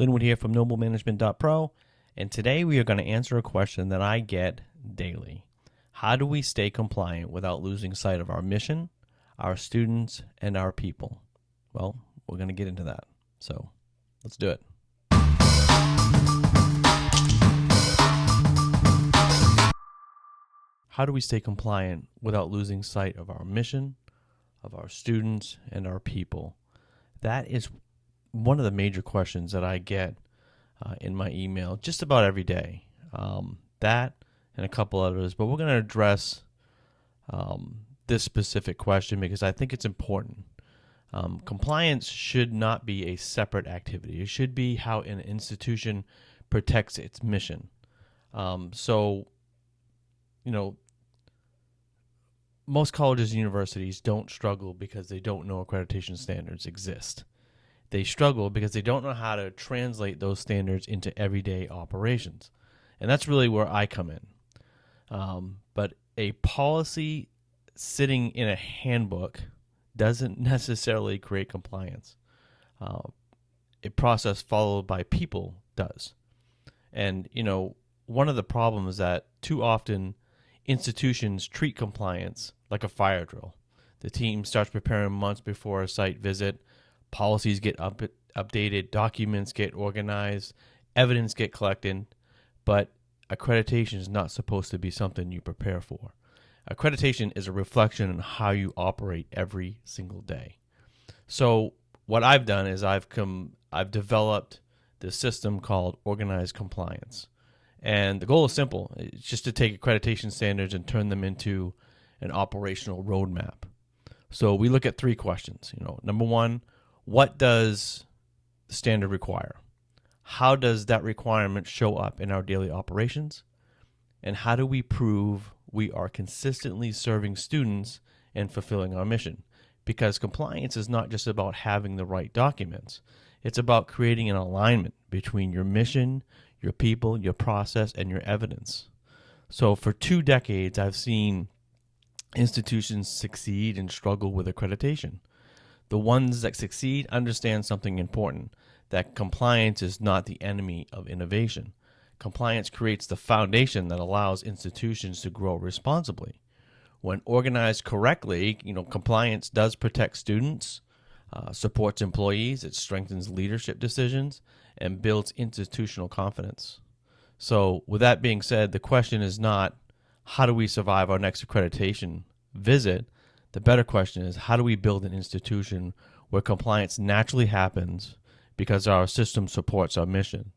Lin Wood here from Noblemanagement.pro, and today we are going to answer a question that I get daily. How do we stay compliant without losing sight of our mission, our students, and our people? Well, we're going to get into that, so let's do it. How do we stay compliant without losing sight of our mission, of our students, and our people? That is one of the major questions that I get in my email just about every day. That and a couple others, but we're going to address this specific question because I think it's important. Compliance should not be a separate activity. It should be how an institution protects its mission. Most colleges and universities don't struggle because they don't know accreditation standards exist. They struggle because they don't know how to translate those standards into everyday operations. And that's really where I come in. But a policy sitting in a handbook doesn't necessarily create compliance. A process followed by people does. And, one of the problems is that too often institutions treat compliance like a fire drill. The team starts preparing months before a site visit. Policies get updated, documents get organized, evidence get collected, but accreditation is not supposed to be something you prepare for. Accreditation is a reflection on how you operate every single day. So what I've done is I've developed this system called organized compliance. And the goal is simple. It's just to take accreditation standards and turn them into an operational roadmap. So we look at three questions. Number one, what does the standard require? How does that requirement show up in our daily operations? And how do we prove we are consistently serving students and fulfilling our mission? Because compliance is not just about having the right documents. It's about creating an alignment between your mission, your people, your process, and your evidence. So for 2 decades, I've seen institutions succeed and struggle with accreditation. The ones that succeed understand something important, that compliance is not the enemy of innovation. Compliance creates the foundation that allows institutions to grow responsibly. When organized correctly, compliance does protect students, supports employees, it strengthens leadership decisions, and builds institutional confidence. So with that being said, the question is not, how do we survive our next accreditation visit? The better question is, how do we build an institution where compliance naturally happens because our system supports our mission?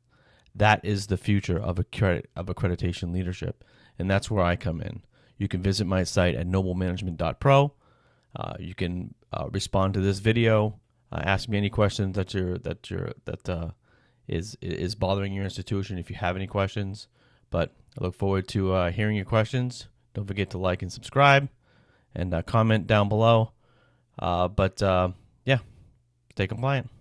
That is the future of accreditation leadership, and that's where I come in. You can visit my site at Noblemanagement.pro. You can respond to this video, ask me any questions that is bothering your institution if you have any questions. But I look forward to hearing your questions. Don't forget to like and subscribe and comment down below. Stay compliant.